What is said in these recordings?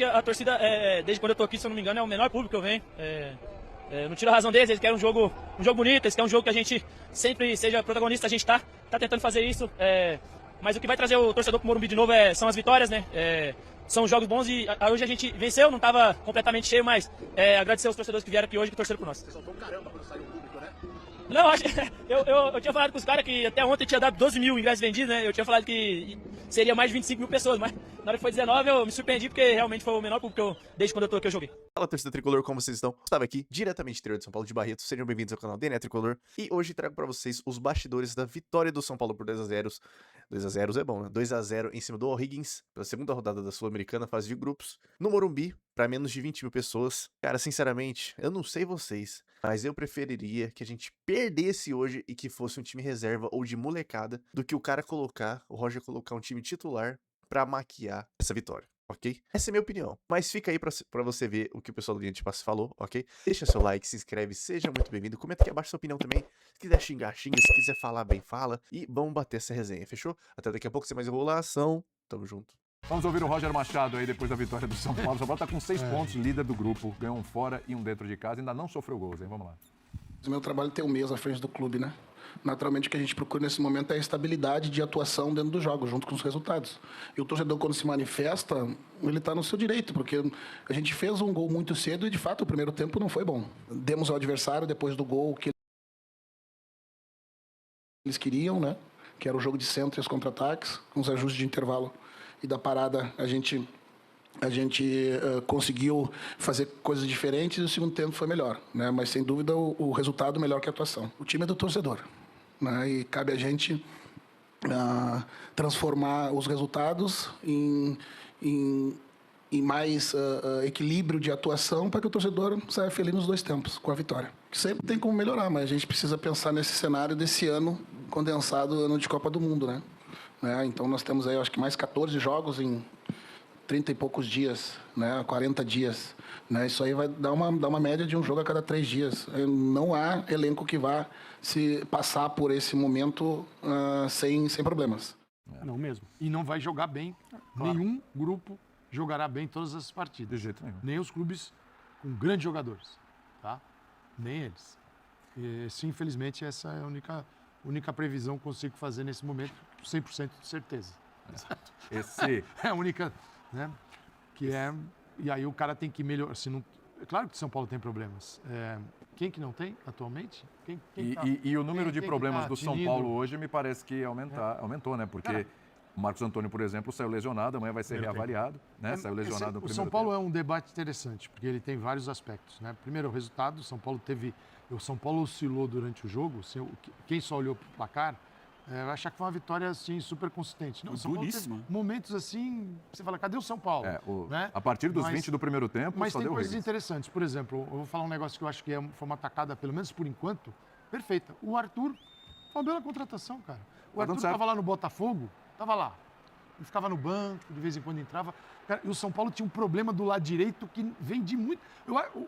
que a torcida, desde quando eu tô aqui, se eu não me engano, é o menor público que eu venho. Não tiro a razão deles, eles querem um jogo bonito, eles querem um jogo que a gente sempre seja protagonista, a gente tá tentando fazer isso. Mas o que vai trazer o torcedor pro Morumbi de novo são as vitórias, né? São jogos bons e hoje a gente venceu, não estava completamente cheio, mas agradecer aos torcedores que vieram aqui hoje, que torceram por nós. Você soltou um caramba quando saiu o público, né? Não, eu tinha falado com os caras que até ontem tinha dado 12 mil ingressos vendidos, né? Eu tinha falado que seria mais de 25 mil pessoas, mas na hora que foi 19 eu me surpreendi porque realmente foi o menor público que desde quando eu tô aqui eu joguei. Fala, torcida tricolor, como vocês estão? Gustavo aqui, diretamente do interior de São Paulo de Barreto. Sejam bem-vindos ao canal DNA Tricolor. E hoje trago pra vocês os bastidores da vitória do São Paulo por 2-0. 2-0 é bom, né? 2-0 em cima do O'Higgins, pela segunda rodada da Sul-Americana, fase de grupos, no Morumbi, pra menos de 20 mil pessoas. Cara, sinceramente, eu não sei vocês, mas eu preferiria que a gente perdesse hoje e que fosse um time reserva ou de molecada, do que o Roger colocar um time titular pra maquiar essa vitória. Ok? Essa é a minha opinião. Mas fica aí pra você ver o que o pessoal do Linha de Passe falou, ok? Deixa seu like, se inscreve, seja muito bem-vindo. Comenta aqui abaixo sua opinião também. Se quiser xingar, xinga. Se quiser falar bem, fala. E vamos bater essa resenha, fechou? Até daqui a pouco, sem mais enrolação. Tamo junto. Vamos ouvir o Roger Machado aí depois da vitória do São Paulo. O São Paulo tá com 6 pontos, líder do grupo. Ganhou um fora e um dentro de casa. Ainda não sofreu gols, hein? Vamos lá. O meu trabalho tem um mês à frente do clube, né? Naturalmente, o que a gente procura nesse momento é a estabilidade de atuação dentro do jogo, junto com os resultados. E o torcedor, quando se manifesta, ele está no seu direito, porque a gente fez um gol muito cedo e, de fato, o primeiro tempo não foi bom. Demos ao adversário, depois do gol, que eles queriam, né? Que era o jogo de centro e os contra-ataques, com os ajustes de intervalo e da parada, a gente conseguiu fazer coisas diferentes e o segundo tempo foi melhor, né? Mas, sem dúvida, o resultado melhor que a atuação. O time é do torcedor, né? E cabe a gente transformar os resultados em mais equilíbrio de atuação para que o torcedor saia feliz nos dois tempos, com a vitória. Sempre tem como melhorar, mas a gente precisa pensar nesse cenário desse ano condensado, ano de Copa do Mundo, né? Então, nós temos aí, acho que mais 14 jogos em 30 e poucos dias, né? 40 dias. Né? Isso aí vai dar uma média de um jogo a cada 3 dias. Não há elenco que vá se passar por esse momento sem problemas. Não mesmo. E não vai jogar bem. Claro. Nenhum grupo jogará bem todas as partidas. De jeito nenhum. Nem os clubes com grandes jogadores. Tá? Nem eles. Sim, infelizmente, essa é a única previsão que consigo fazer nesse momento, 100% de certeza. Exato. Esse... É a única... Né? E aí o cara tem que melhorar. É claro que São Paulo tem problemas. Quem que não tem atualmente? E o número de problemas do São Paulo hoje me parece que aumentou, né? Porque o Marcos Antônio, por exemplo, saiu lesionado, amanhã vai ser reavaliado, né? Saiu lesionado no primeiro tempo. O São Paulo é um debate interessante, porque ele tem vários aspectos, né? Primeiro, o resultado. O São Paulo oscilou durante o jogo. Quem só olhou para o placar vai achar que foi uma vitória, assim, super consistente. Não, São Paulo teve momentos, assim, você fala, cadê o São Paulo? Né? A partir dos 20 do primeiro tempo, mas só tem deu coisas Higgins. interessantes. Por exemplo, eu vou falar um negócio que eu acho que foi uma atacada, pelo menos por enquanto, perfeita. O Arthur foi uma bela contratação, cara. O Arthur estava lá no Botafogo, estava lá. Ele ficava no banco, de vez em quando entrava. Cara, e o São Paulo tinha um problema do lado direito que vem de muito...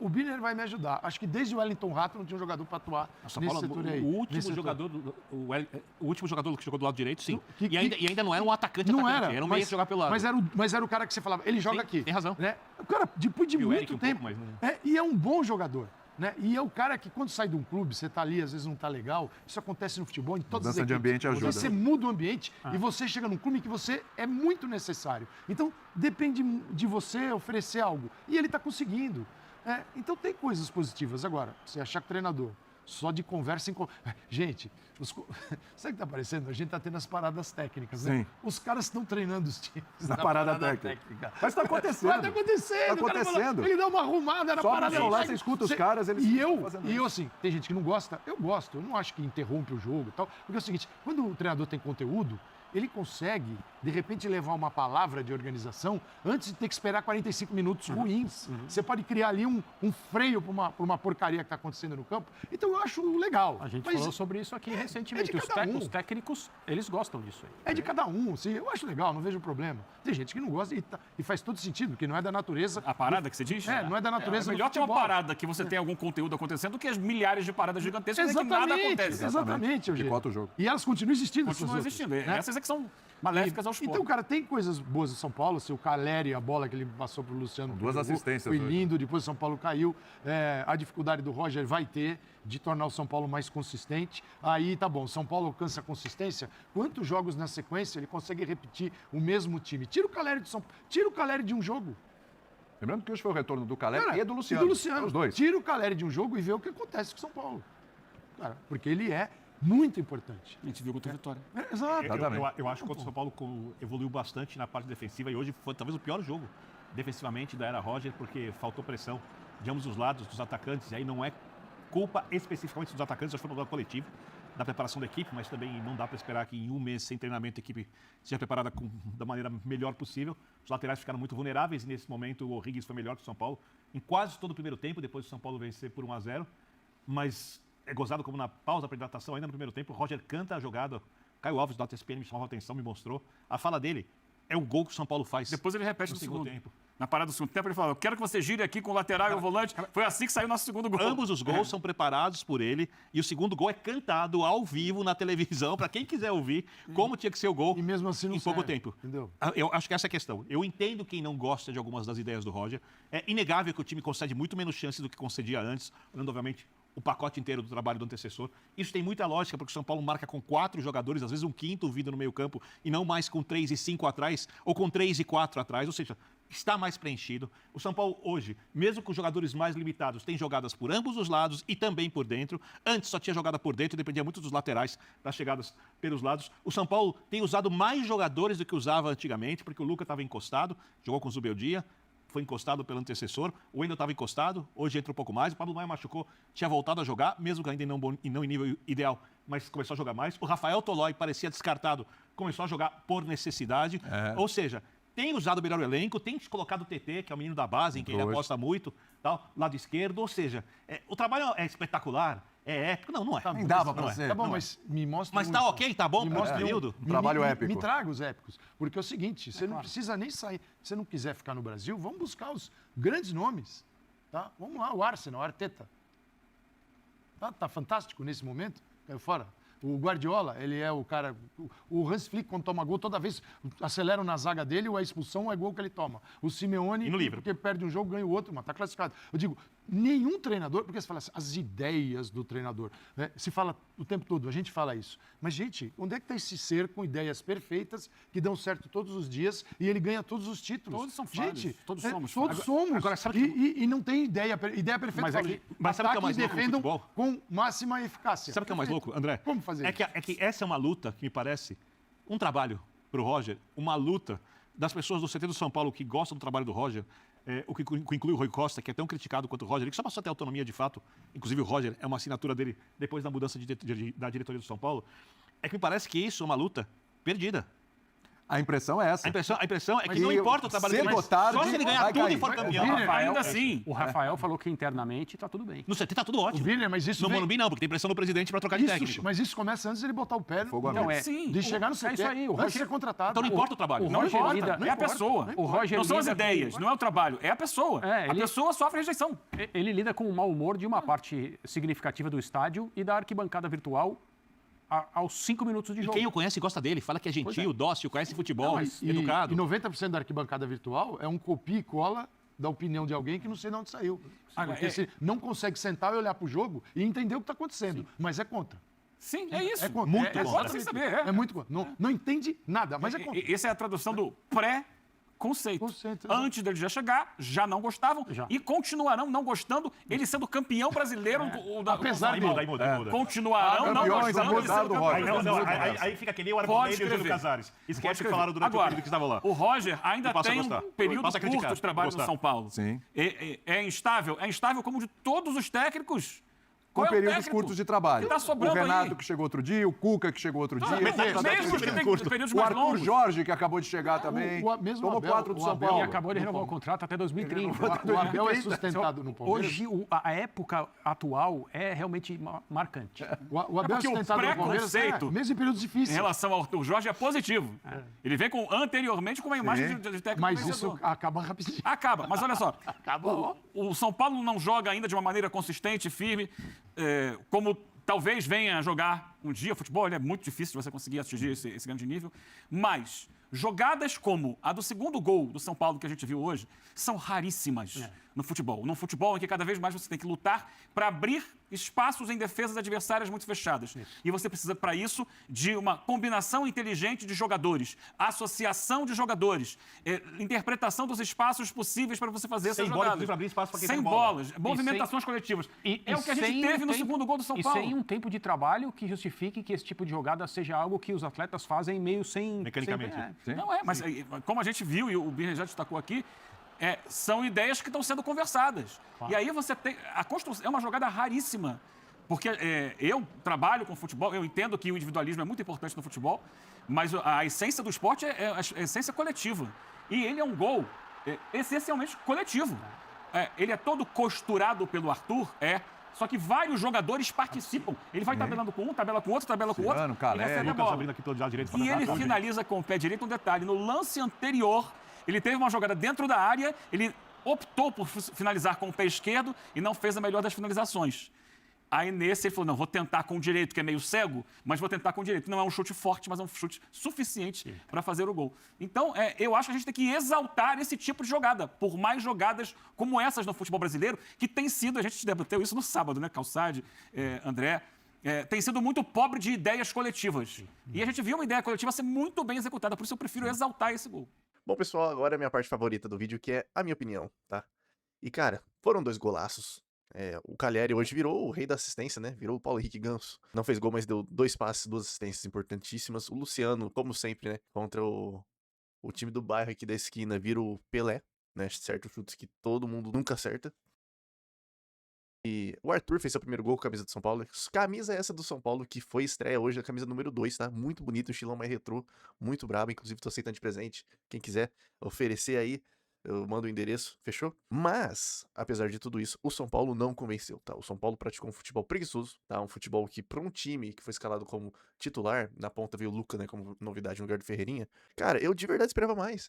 O Biner vai me ajudar. Acho que desde o Wellington Rato não tinha um jogador para atuar nesse setor aí. O último jogador que jogou do lado direito, sim. E ainda não era um atacante. Não era. Era um meio que jogar pelo lado. Mas era o cara que você falava, ele joga aqui. Tem razão. Né? O cara, depois de muito tempo... E é um bom jogador. Né? E é o cara que, quando sai de um clube, você está ali, às vezes não está legal. Isso acontece no futebol, em todas as equipes. Mudança de ambiente ajuda. Você muda o ambiente e você chega num clube que você é muito necessário. Então, depende de você oferecer algo. E ele está conseguindo. Então, tem coisas positivas. Agora, você achar que o treinador só de conversa em... Gente, sabe o que está aparecendo? A gente está tendo as paradas técnicas, né? Sim. Os caras estão treinando os times na parada técnica. Mas está acontecendo. Mas está acontecendo. Está acontecendo. Ele dá uma arrumada na parada técnica. Lá, você escuta os caras, eles... E eu, assim, tem gente que não gosta. Eu gosto. Eu não acho que interrompe o jogo e tal. Porque é o seguinte, quando o treinador tem conteúdo, ele consegue, de repente, levar uma palavra de organização antes de ter que esperar 45 minutos ruins. Você pode criar ali um freio para uma porcaria que está acontecendo no campo. Então, eu acho legal. A gente falou sobre isso aqui recentemente. Os técnicos, eles gostam disso aí. É de cada um. Sim, eu acho legal, não vejo problema. Tem gente que não gosta e faz todo sentido, porque não é da natureza... A parada que você diz? Não é da natureza do futebol. É melhor ter uma parada que você tem algum conteúdo acontecendo do que as milhares de paradas gigantescas que nada acontece. Exatamente, Eugênio. o jogo. E elas continuam existindo. Continuam existindo. Essas é que são maléficas aos poucos. Então, cara, tem coisas boas em São Paulo. Se o Caleri, a bola que ele passou pro Luciano. Duas assistências foi hoje. lindo, depois o São Paulo caiu. A dificuldade do Roger vai ter de tornar o São Paulo mais consistente. Aí tá bom, São Paulo alcança a consistência. Quantos jogos na sequência ele consegue repetir o mesmo time? Tira o Caleri de um jogo. Lembrando que hoje foi o retorno do Caleri e do Luciano. E do Luciano. Os dois. Tira o Caleri de um jogo e vê o que acontece com o São Paulo. Cara, porque ele é muito importante. A gente viu contra a Vitória. Exato. Eu acho que o São Paulo evoluiu bastante na parte defensiva e hoje foi talvez o pior jogo defensivamente da era Roger, porque faltou pressão de ambos os lados, dos atacantes, e aí não é culpa especificamente dos atacantes, acho que foi um problema coletivo da preparação da equipe, mas também não dá para esperar que em um mês sem treinamento a equipe seja preparada da maneira melhor possível. Os laterais ficaram muito vulneráveis e nesse momento o O'Higgins foi melhor que o São Paulo em quase todo o primeiro tempo, depois do São Paulo vencer por 1-0, mas é gozado como na pausa da hidratação, ainda no primeiro tempo, o Roger canta a jogada, Caio Alves da TSPN me chamou a atenção, me mostrou, a fala dele é o gol que o São Paulo faz. Depois ele repete no segundo tempo. Na parada do segundo tempo, ele fala: eu quero que você gire aqui com o lateral e o volante. Foi assim que saiu o nosso segundo gol. Ambos os gols são preparados por ele e o segundo gol é cantado ao vivo na televisão, para quem quiser ouvir como tinha que ser o gol E mesmo assim não em pouco serve, tempo. entendeu? Eu acho que essa é a questão. Eu entendo quem não gosta de algumas das ideias do Roger. É inegável que o time concede muito menos chances do que concedia antes, olhando, obviamente, o pacote inteiro do trabalho do antecessor. Isso tem muita lógica, porque o São Paulo marca com 4 jogadores, às vezes um quinto vindo no meio campo, e não mais com 3 e 5 atrás, ou com 3 e 4 atrás, ou seja, está mais preenchido. O São Paulo hoje, mesmo com jogadores mais limitados, tem jogadas por ambos os lados e também por dentro. Antes só tinha jogada por dentro, dependia muito dos laterais, das chegadas pelos lados. O São Paulo tem usado mais jogadores do que usava antigamente, porque o Luca estava encostado, jogou com o Zubeldia, foi encostado pelo antecessor, o Wendel estava encostado, hoje entra um pouco mais, o Pablo Maia machucou, tinha voltado a jogar, mesmo que ainda não em nível ideal, mas começou a jogar mais. O Rafael Tolói parecia descartado, começou a jogar por necessidade, ou seja, tem usado melhor o elenco, tem colocado o TT, que é o menino da base, em quem ele aposta muito, tal, lado esquerdo, ou seja, o trabalho é espetacular, é épico. Não é. Nem dava pra ser. Tá bom, mas me mostra. Mas tá ok, tá bom Me para mostra esse período? Um trabalho épico. Me traga os épicos. Porque é o seguinte, você não precisa nem sair. Se você não quiser ficar no Brasil, vamos buscar os grandes nomes. Tá? Vamos lá, o Arsenal, o Arteta. Tá fantástico nesse momento, caiu fora. O Guardiola, ele é o cara... O Hans Flick, quando toma gol, toda vez aceleram na zaga dele, ou a expulsão ou é gol que ele toma. O Simeone, porque perde um jogo, ganha o outro, mas tá classificado. Eu digo, nenhum treinador... Porque você fala assim, as ideias do treinador. Né? Se fala o tempo todo, a gente fala isso. Mas, gente, onde é que está esse ser com ideias perfeitas, que dão certo todos os dias, e ele ganha todos os títulos? Todos são falhos. Gente, todos somos. Todos somos. Agora, sabe que... E não tem ideia perfeita. Mas sabe o que é o mais louco no defendam futebol? com máxima eficácia. Sabe o que é o mais louco, André? Como fazer isso? É que essa é uma luta que me parece um trabalho para o Roger, uma luta das pessoas do CT do São Paulo que gostam do trabalho do Roger, o que inclui o Rui Costa, que é tão criticado quanto o Roger, ele que só passou a ter autonomia de fato, inclusive o Roger é uma assinatura dele depois da mudança da diretoria do São Paulo, é que me parece que isso é uma luta perdida. A impressão é essa. A impressão é que não importa o trabalho dele, mas só se ele ganhar tudo e for campeão. Ainda assim. O Rafael falou que internamente tá tudo bem. No CT tá tudo ótimo. Vini, mas isso no vem... Morumbi não, porque tem pressão do presidente para trocar de técnico. Mas isso começa antes de ele botar o pé de chegar no CT. É isso aí, o Antes de Roger... ser contratado. Então não importa o trabalho. Não importa, não é a importa. pessoa. Não O Roger não são as lida ideias, não é o trabalho, é a pessoa. A pessoa sofre rejeição. Ele lida com o mau humor de uma parte significativa do estádio e da arquibancada virtual aos 5 minutos de jogo. E quem o conhece gosta dele, fala que é gentil, dócil, conhece futebol, educado. E 90% da arquibancada virtual é um copia e cola da opinião de alguém que não sei de onde saiu. Porque você não consegue sentar e olhar para o jogo e entender o que está acontecendo, mas é contra. Sim, é isso. É contra. Muito É contra. contra sem saber. É muito contra. Não entende nada, mas é contra. Essa é a tradução do pré-conceito. Conceito, exato. Antes dele já chegar, já não gostavam e continuarão não gostando, ele sendo campeão brasileiro Apesar dele. Aí muda. Continuarão não campeões, gostando. ele apesar sendo do campeão. Roger. Aí fica que nem o Pode argumento do Júlio escrever. Casares. Esquece que Pode falaram durante o Agora, período que estavam lá. o Roger ainda E passa a tem gostar. um período Passa a criticar. curto de trabalho no Gostar. São Paulo. Sim. É instável. É instável como de todos os técnicos. Com Qual é o períodos técnico curtos de trabalho. que tá sobrando o Renato aí? que chegou outro dia, o Cuca que chegou outro dia. Mesmo que tem períodos O mais Arthur longos. Jorge que acabou de chegar também. Mesmo Tomou Abel, 4 do o São Abel Paulo. E acabou de renovar o contrato até 2030. O Abel é sustentado no Palmeiras. Hoje, a época atual é realmente marcante. O Abel é porque o sustentado no Palmeiras, preconceito mesmo em períodos Em difíceis. relação ao Arthur Jorge é positivo. Ele vem anteriormente com uma imagem de técnico Mas vencedor. isso acaba rapidinho. Acaba, mas olha só. O São Paulo não joga ainda de uma maneira consistente, firme, como talvez venha a jogar um dia futebol, é muito difícil de você conseguir atingir esse grande nível, mas jogadas como a do segundo gol do São Paulo que a gente viu hoje são raríssimas no futebol. Num futebol em que cada vez mais você tem que lutar para abrir espaços em defesas adversárias muito fechadas. E você precisa, para isso, de uma combinação inteligente de jogadores, associação de jogadores, interpretação dos espaços possíveis para você fazer essas jogadas. Abrir espaço para quem sem tem bola. bolas, movimentações coletivas. É o que a gente teve no segundo gol do São Paulo. E sem um tempo de trabalho que justifique que esse tipo de jogada seja algo que os atletas fazem meio sem... Mecanicamente. Não mas como a gente viu, e o Birra já destacou aqui, são ideias que estão sendo conversadas. Claro. E aí você tem... A construção é uma jogada raríssima. Porque eu trabalho com futebol, eu entendo que o individualismo é muito importante no futebol, mas a essência do esporte é a essência coletiva. E ele é um gol essencialmente coletivo. Ele é todo costurado pelo Arthur, só que vários jogadores participam. Ele vai tabelando com um, tabela com outro, tabela com outro. Calé, e recebe a bola. Aqui pelo lado direito, E ele finaliza com o pé direito. Um detalhe, no lance anterior, ele teve uma jogada dentro da área, ele optou por finalizar com o pé esquerdo e não fez a melhor das finalizações. Aí nesse ele falou, não, vou tentar com o direito, que é meio cego, mas vou tentar com o direito. Não é um chute forte, mas é um chute suficiente para fazer o gol. Então, eu acho que a gente tem que exaltar esse tipo de jogada, por mais jogadas como essas no futebol brasileiro, que tem sido, a gente debateu isso no sábado, né, Calçade, André, tem sido muito pobre de ideias coletivas. E a gente viu uma ideia coletiva ser muito bem executada, por isso eu prefiro exaltar esse gol. Bom, pessoal, agora é a minha parte favorita do vídeo, que é a minha opinião, tá? E, cara, foram 2 golaços. O Calleri hoje virou o rei da assistência, né? Virou o Paulo Henrique Ganso. Não fez gol, mas deu 2 passes, 2 assistências importantíssimas. O Luciano, como sempre, né? Contra o time do bairro aqui da esquina, vira o Pelé, né? Certos chutes que todo mundo nunca acerta. E o Arthur fez seu primeiro gol com a camisa do São Paulo. Camisa essa do São Paulo, que foi estreia hoje, a camisa número 2, tá? Muito bonito, um estilão mais retrô, muito brabo. Inclusive, tô aceitando de presente. Quem quiser oferecer aí, eu mando o endereço, fechou? Mas, apesar de tudo isso, o São Paulo não convenceu, tá? O São Paulo praticou um futebol preguiçoso, tá? Um futebol que, pra um time que foi escalado como titular, na ponta veio o Luca, né, como novidade no lugar do Ferreirinha. Cara, eu de verdade esperava mais,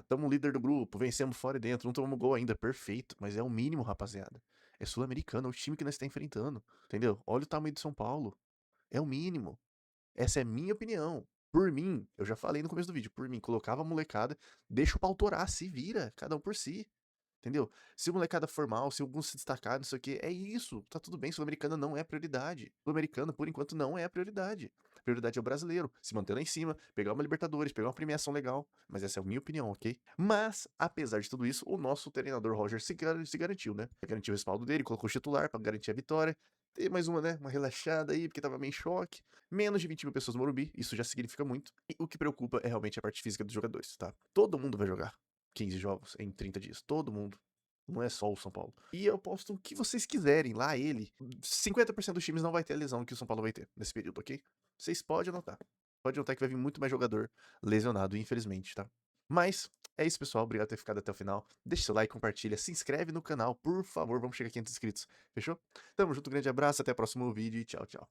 tamo líder do grupo, vencemos fora e dentro, não tomamos gol ainda, perfeito, mas é o mínimo, rapaziada. É sul-americano, é o time que nós está enfrentando, entendeu? Olha o tamanho do São Paulo, é o mínimo. Essa é a minha opinião. Por mim, eu já falei no começo do vídeo, por mim, colocava a molecada, deixa o pau torar, se vira, cada um por si, entendeu? Se a molecada for mal, se alguns se destacar, não sei o que, é isso, tá tudo bem, Sul-Americana não é prioridade. Sul-Americana, por enquanto, não é a prioridade. A prioridade é o brasileiro, se manter lá em cima, pegar uma Libertadores, pegar uma premiação legal, mas essa é a minha opinião, ok? Mas, apesar de tudo isso, o nosso treinador Roger se garantiu, né? Garantiu o respaldo dele, colocou o titular pra garantir a vitória. Tem mais uma, né? Uma relaxada aí, porque tava meio em choque. Menos de 20 mil pessoas no Morumbi, isso já significa muito. E o que preocupa é realmente a parte física dos jogadores, tá? Todo mundo vai jogar 15 jogos em 30 dias. Todo mundo. Não é só o São Paulo. E eu posto o que vocês quiserem lá, ele. 50% dos times não vai ter a lesão que o São Paulo vai ter nesse período, ok? Vocês podem anotar. Pode notar que vai vir muito mais jogador lesionado, infelizmente, tá? Mas é isso, pessoal. Obrigado por ter ficado até o final. Deixa seu like, compartilha, se inscreve no canal, por favor. Vamos chegar a 500 inscritos. Fechou? Tamo junto, grande abraço, até o próximo vídeo e tchau, tchau.